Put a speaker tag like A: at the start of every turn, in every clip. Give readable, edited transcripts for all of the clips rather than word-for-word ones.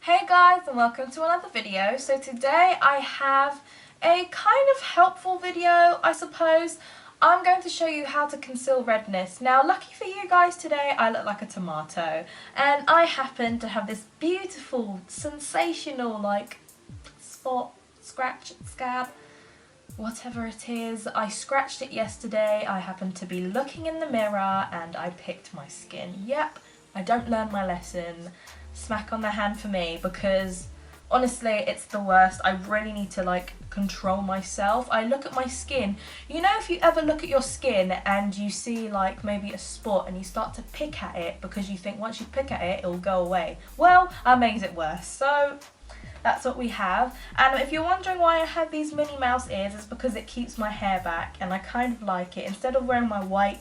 A: Hey guys, and welcome to another video. So today I have a kind of helpful video, I suppose. I'm going to show you how to conceal redness. Now lucky for you guys today I look like a tomato, and I happen to have this beautiful, sensational spot, scratch, scab, whatever it is. I scratched it yesterday. I happened to be looking in the mirror and I picked my skin. Yep, I don't learn my lesson. Smack on the hand for me, because honestly it's the worst. I really need to control myself. I look at my skin. You know, if you ever look at your skin and you see maybe a spot and you start to pick at it because you think once you pick at it it'll go away. Well, I made it worse. So that's what we have. And if you're wondering why I have these Minnie Mouse ears, it's because it keeps my hair back and I kind of like it. Instead of wearing my white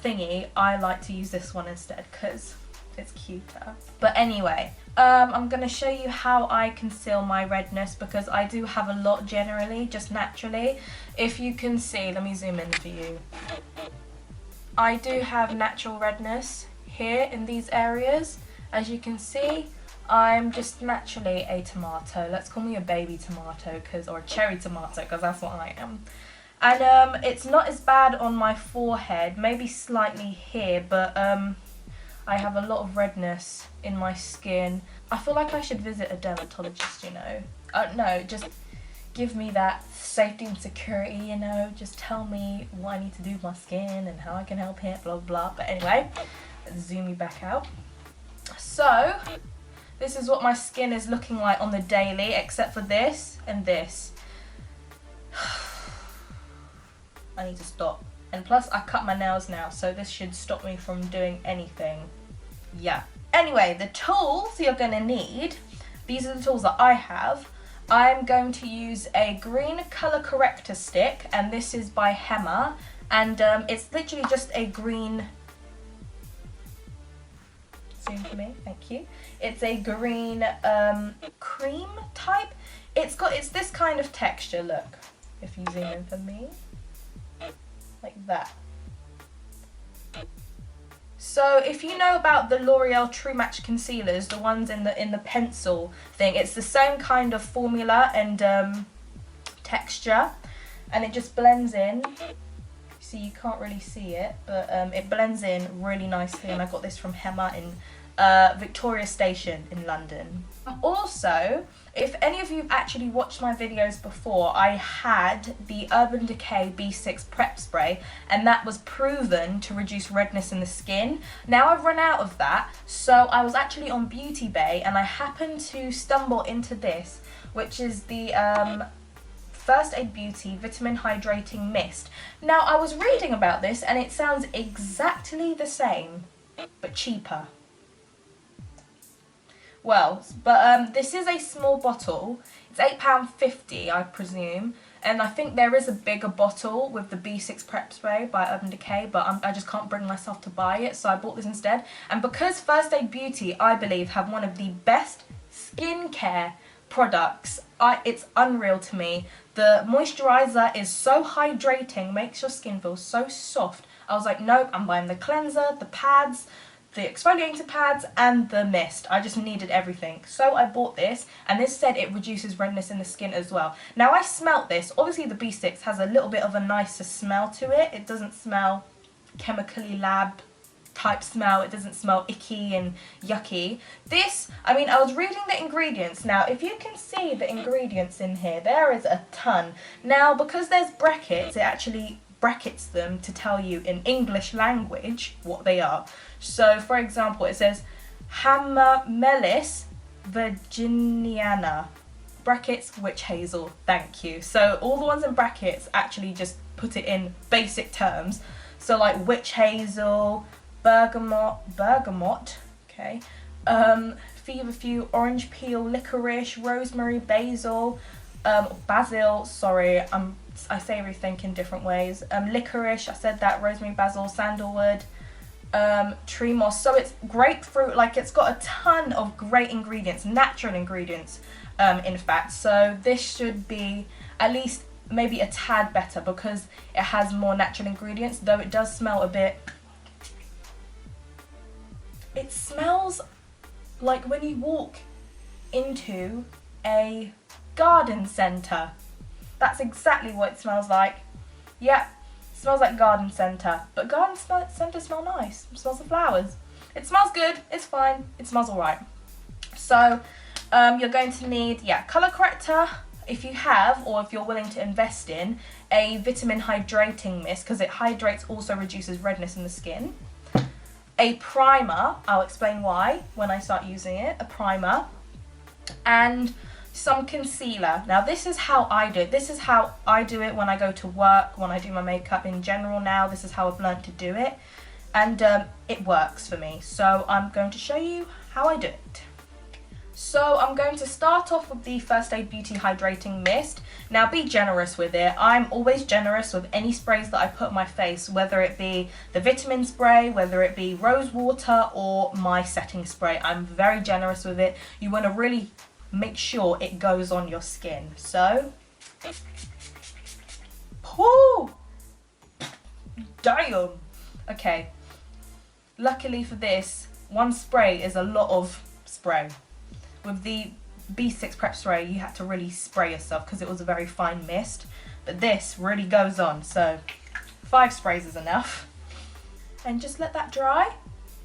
A: thingy, I like to use this one instead because it's cuter. But anyway, I'm going to show you how I conceal my redness, because I do have a lot generally, just naturally. If you can see, let me zoom in for you. I do have natural redness here in these areas. As you can see, I'm just naturally a tomato. Let's call me a baby tomato, or a cherry tomato, because that's what I am. And it's not as bad on my forehead, maybe slightly here, but I have a lot of redness in my skin. I feel like I should visit a dermatologist, you know. No, just give me that safety and security, you know. Just tell me what I need to do with my skin and how I can help it, blah, blah. But anyway, let's zoom you back out. So, this is what my skin is looking like on the daily, except for this and this. I need to stop. And plus I cut my nails now, so this should stop me from doing anything. Yeah. Anyway, the tools you're going to need, these are the tools that I have. I'm going to use a green colour corrector stick, and this is by Hiiii, and it's literally just a green, zoom for me, thank you. It's a green cream type. It's this kind of texture, look, if you zoom in for me. Like that. So if you know about the L'Oreal True Match concealers, the ones in the pencil thing, it's the same kind of formula and texture, and it just blends in. See, you can't really see it, but it blends in really nicely, and I got this from Hiiii in Victoria Station in London. Also, if any of you have actually watched my videos before, I had the Urban Decay B6 Prep Spray, and that was proven to reduce redness in the skin. Now I've run out of that, so I was actually on Beauty Bay and I happened to stumble into this, which is the First Aid Beauty Vitamin Hydrating Mist. Now I was reading about this and it sounds exactly the same, but cheaper. Well, but this is a small bottle. It's £8.50, I presume, and I think there is a bigger bottle with the B6 Prep Spray by Urban Decay, but I just can't bring myself to buy it, so I bought this instead. And because First Aid Beauty, I believe, have one of the best skincare products, it's unreal to me. The moisturizer is so hydrating, makes your skin feel so soft. I was like, nope, I'm buying the cleanser, the pads, the exfoliating pads and the mist. I just needed everything. So I bought this, and this said it reduces redness in the skin as well. Now I smelt this. Obviously the B6 has a little bit of a nicer smell to it. It doesn't smell chemically lab type smell. It doesn't smell icky and yucky. This, I mean, I was reading the ingredients. Now if you can see the ingredients in here, there is a ton. Now because there's brackets, it actually brackets them to tell you in English language what they are. So for example, it says Hamamelis virginiana, brackets witch hazel, thank you. So all the ones in brackets actually just put it in basic terms. So like witch hazel, bergamot, okay, feverfew, orange peel, licorice, rosemary, basil, basil, sorry, I say everything in different ways. Licorice, I said that, rosemary, basil, sandalwood, tree moss. So it's grapefruit, it's got a ton of great ingredients, natural ingredients, in fact. So this should be at least maybe a tad better because it has more natural ingredients, though it does smell a bit, it smells like when you walk into a garden centre. That's exactly what it smells like. Yep, it smells like garden centre. But garden centres smell nice. It smells of flowers. It smells good, it's fine, it smells alright. So you're going to need, colour corrector, if you have, or if you're willing to invest in, a vitamin hydrating mist, because it hydrates, also reduces redness in the skin. A primer, I'll explain why when I start using it, a primer. And some concealer. Now this is how I do it. This is how I do it when I go to work, when I do my makeup in general now. This is how I've learned to do it. And it works for me. So I'm going to show you how I do it. So I'm going to start off with the First Aid Beauty Hydrating Mist. Now be generous with it. I'm always generous with any sprays that I put on my face, whether it be the vitamin spray, whether it be rose water or my setting spray. I'm very generous with it. You want to really make sure it goes on your skin. So, whoo, damn. Okay, luckily for this, one spray is a lot of spray. With the B6 Prep Spray, you had to really spray yourself because it was a very fine mist. But this really goes on, so 5 sprays is enough. And just let that dry.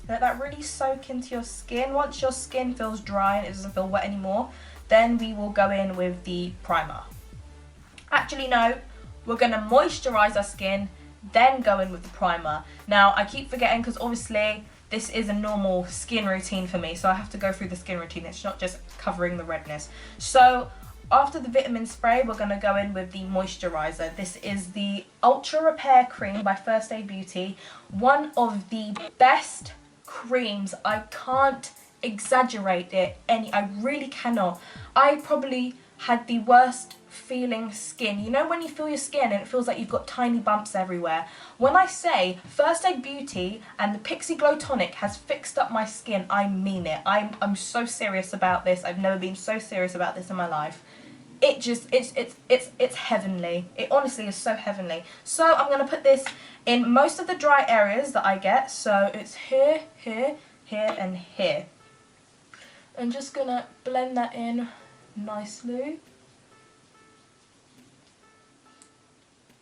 A: Let that really soak into your skin. Once your skin feels dry and it doesn't feel wet anymore, then we will go in with the primer. Actually, no, we're going to moisturize our skin, then go in with the primer. Now, I keep forgetting because obviously this is a normal skin routine for me, so I have to go through the skin routine. It's not just covering the redness. So after the vitamin spray, we're going to go in with the moisturizer. This is the Ultra Repair Cream by First Aid Beauty. One of the best creams. I can't exaggerate it I really cannot. I probably had the worst feeling skin. You know when you feel your skin and it feels like you've got tiny bumps everywhere? When I say First Aid Beauty and the Pixie Glow Tonic has fixed up my skin, I mean it. I'm so serious about this. I've never been so serious about this in my life. It just, it's heavenly. It honestly is so heavenly. So I'm going to put this in most of the dry areas that I get. So it's here, here, here and here. I'm just going to blend that in nicely.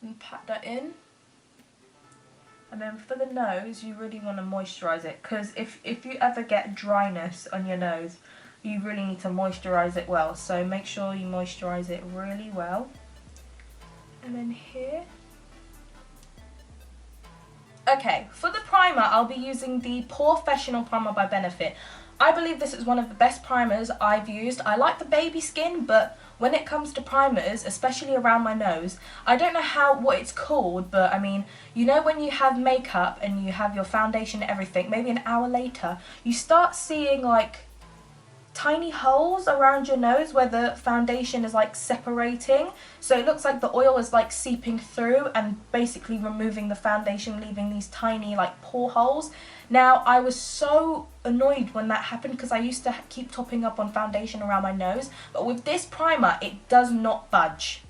A: And pat that in. And then for the nose, you really want to moisturise it. Because if you ever get dryness on your nose, you really need to moisturise it well. So make sure you moisturise it really well. And then here. Okay, for the primer, I'll be using the Porefessional Primer by Benefit. I believe this is one of the best primers I've used. I like the baby skin, but when it comes to primers, especially around my nose, I don't know what it's called, but I mean, you know when you have makeup and you have your foundation and everything, maybe an hour later, you start seeing like tiny holes around your nose where the foundation is like separating, so it looks like the oil is like seeping through and basically removing the foundation, leaving these tiny like pore holes. Now I was so annoyed when that happened because I used to keep topping up on foundation around my nose, but with this primer it does not budge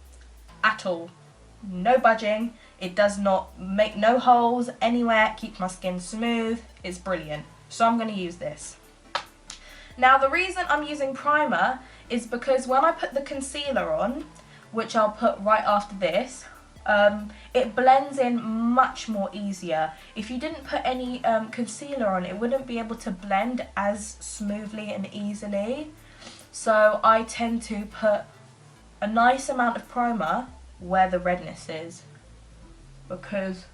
A: at all. No budging. It does not make no holes anywhere, keeps my skin smooth. It's brilliant. So I'm going to use this. Now the reason I'm using primer is because when I put the concealer on, which I'll put right after this, it blends in much more easier. If you didn't put any concealer on, it wouldn't be able to blend as smoothly and easily. So I tend to put a nice amount of primer where the redness is, because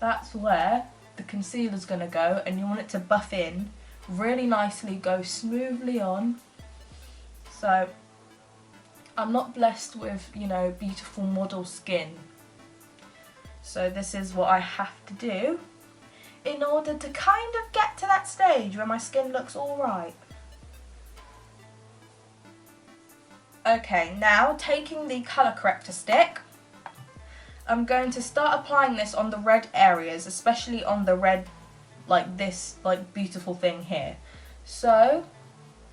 A: that's where the concealer's going to go, and you want it to buff in really nicely, go smoothly on. So I'm not blessed with, you know, beautiful model skin, so this is what I have to do in order to kind of get to that stage where my skin looks alright. Okay, now taking the colour corrector stick, I'm going to start applying this on the red areas, especially on the red, like this, like beautiful thing here. So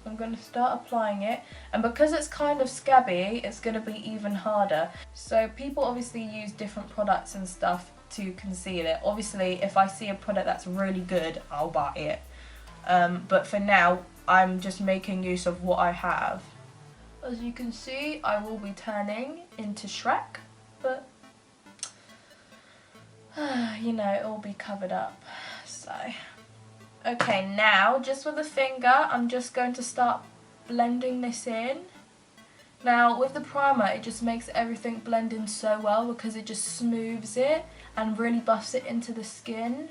A: I'm going to start applying it, and because it's kind of scabby, it's going to be even harder. So people obviously use different products and stuff to conceal it. Obviously if I see a product that's really good, I'll buy it. But for now, I'm just making use of what I have. As you can see, I will be turning into Shrek, but you know, it will be covered up, so. Okay, now, just with a finger, I'm just going to start blending this in. Now, with the primer, it just makes everything blend in so well because it just smooths it and really buffs it into the skin.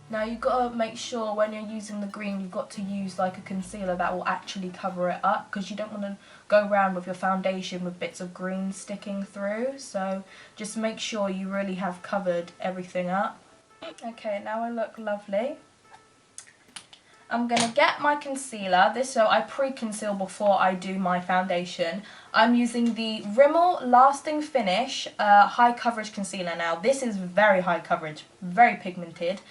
A: Now, you've got to make sure when you're using the green, you've got to use like a concealer that will actually cover it up, because you don't want to go around with your foundation with bits of green sticking through. So just make sure you really have covered everything up. Okay, now I look lovely. I'm going to get my concealer. So I pre-conceal before I do my foundation. I'm using the Rimmel Lasting Finish High Coverage Concealer. Now, this is very high coverage, very pigmented.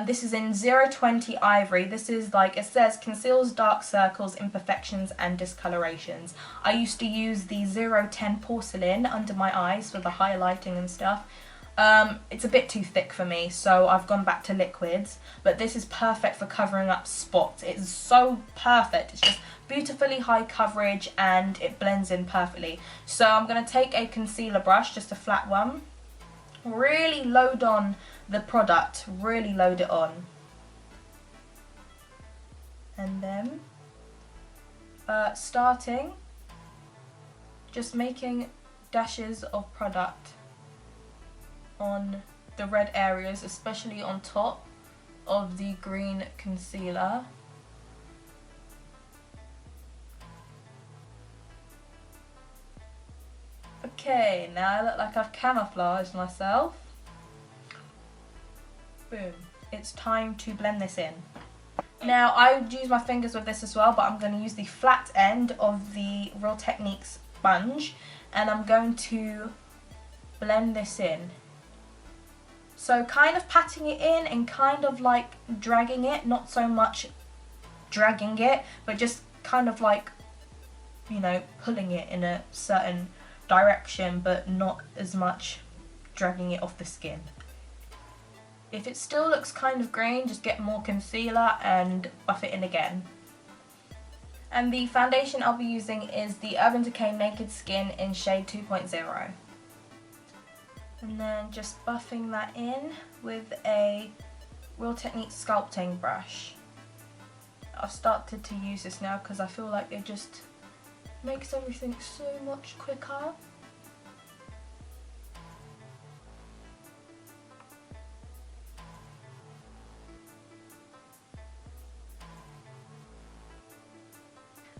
A: This is in 020 Ivory. This is like, it says, conceals dark circles, imperfections and discolorations. I used to use the 010 Porcelain under my eyes for the highlighting and stuff. It's a bit too thick for me, so I've gone back to liquids, but this is perfect for covering up spots. It's so perfect. It's just beautifully high coverage and it blends in perfectly. So I'm going to take a concealer brush, just a flat one, really load on the product, really load it on, and then starting just making dashes of product on the red areas, especially on top of the green concealer. Okay, now I look like I've camouflaged myself. Boom. It's time to blend this in. Now, I would use my fingers with this as well, but I'm going to use the flat end of the Real Techniques sponge, and I'm going to blend this in. So kind of patting it in and kind of like dragging it, not so much dragging it, but just kind of like, you know, pulling it in a certain direction, but not as much dragging it off the skin. If it still looks kind of green, just get more concealer and buff it in again. And the foundation I'll be using is the Urban Decay Naked Skin in shade 2.0. And then just buffing that in with a Real Techniques sculpting brush. I've started to use this now because I feel like it just makes everything so much quicker.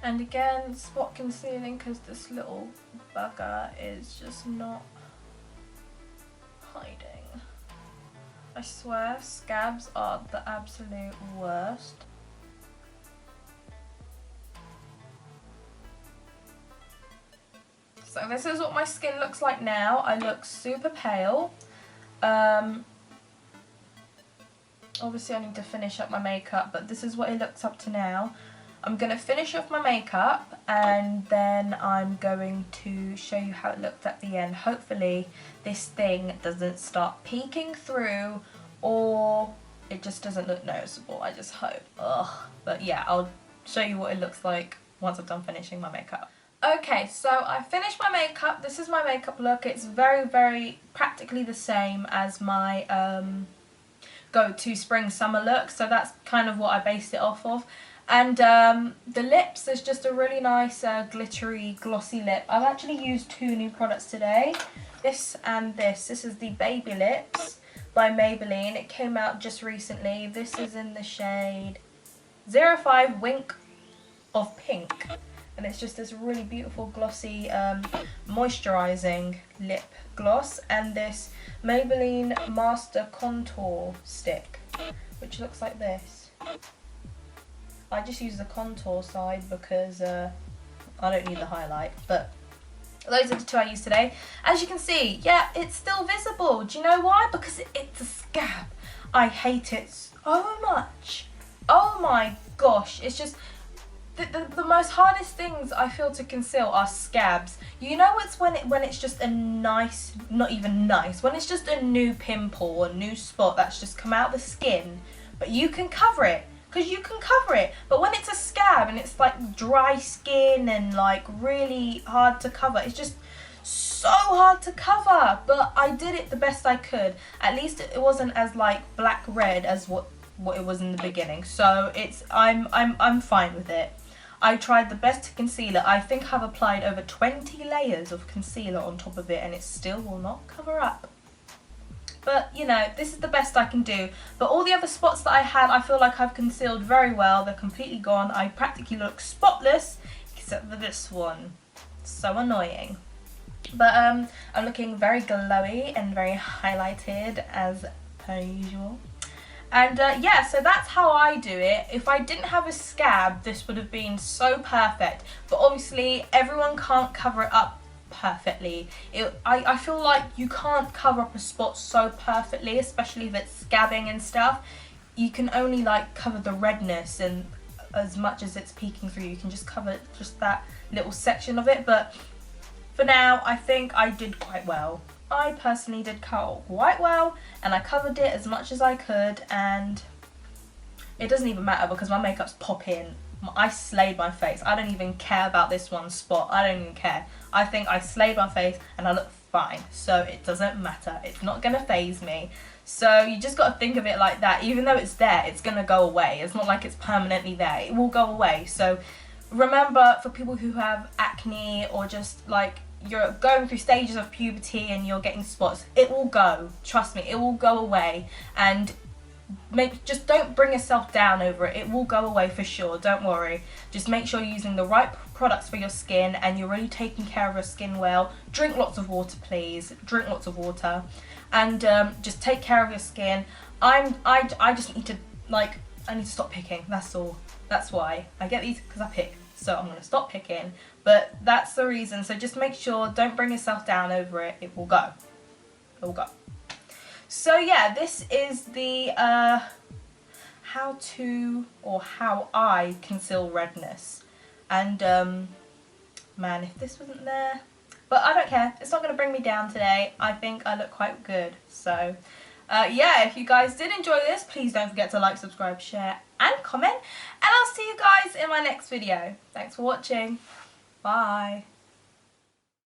A: And again, spot concealing because this little bugger is just not hiding. I swear, scabs are the absolute worst. So this is what my skin looks like now. I look super pale. Obviously I need to finish up my makeup, but this is what it looks up to now. I'm going to finish off my makeup and then I'm going to show you how it looked at the end. Hopefully this thing doesn't start peeking through or it just doesn't look noticeable. I just hope. Ugh. But yeah, I'll show you what it looks like once I've done finishing my makeup. Okay, so I finished my makeup. This is my makeup look. It's very, very practically the same as my go-to spring-summer look. So that's kind of what I based it off of. And the lips, there's just a really nice glittery glossy lip. I've actually used two new products today, this and this. This is the Baby Lips by Maybelline. It came out just recently. This is in the shade 05 Wink of Pink. And it's just this really beautiful glossy moisturising lip gloss. And this Maybelline Master Contour Stick, which looks like this. I just use the contour side because I don't need the highlight, but those are the two I used today. As you can see, yeah, it's still visible. Do you know why? Because it's a scab. I hate it so much. Oh my gosh, it's just the most hardest things I feel to conceal are scabs. You know, it's when it's just a nice, not even nice, when it's just a new pimple or a new spot that's just come out the skin, but you can cover it. Because you can cover it, but when it's a like dry skin and like really hard to cover. It's just so hard to cover, but I did it the best I could. At least it wasn't as like black red as what it was in the beginning, so I'm fine with it. I tried the best to conceal it. I think I've applied over 20 layers of concealer on top of it and it still will not cover up. But, you know, this is the best I can do. But all the other spots that I had, I feel like I've concealed very well. They're completely gone. I practically look spotless, except for this one. So annoying. But I'm looking very glowy and very highlighted as per usual. And yeah, so that's how I do it. If I didn't have a scab, this would have been so perfect. But obviously, everyone can't cover it up perfectly. I feel like you can't cover up a spot so perfectly, especially if it's scabbing and stuff. You can only like cover the redness, and as much as it's peeking through, you can just cover just that little section of it. But for now, I think I did quite well. I personally did quite well, and I covered it as much as I could, and it doesn't even matter because my makeup's pop in. I slayed my face. I don't even care about this one spot. I don't even care. I think I slayed my face and I look fine, so it doesn't matter. It's not gonna faze me. So you just gotta think of it like that. Even though it's there, it's gonna go away. It's not like it's permanently there. It will go away. So remember, for people who have acne or just like you're going through stages of puberty and you're getting spots, it will go. Trust me, it will go away. And just don't bring yourself down over it. It will go away for sure, don't worry. Just make sure you're using the right products for your skin and you're really taking care of your skin well. Drink lots of water, please. Drink lots of water. And just take care of your skin. I just need to, like, I need to stop picking, that's all. That's why. I get these because I pick. So I'm going to stop picking, but that's the reason. So just make sure, don't bring yourself down over it. It will go. It will go. So yeah, this is the how I conceal redness. And man, if this wasn't there, but I don't care. It's not going to bring me down today. I think I look quite good. So yeah, if you guys did enjoy this, please don't forget to like, subscribe, share and comment. And I'll see you guys in my next video. Thanks for watching. Bye.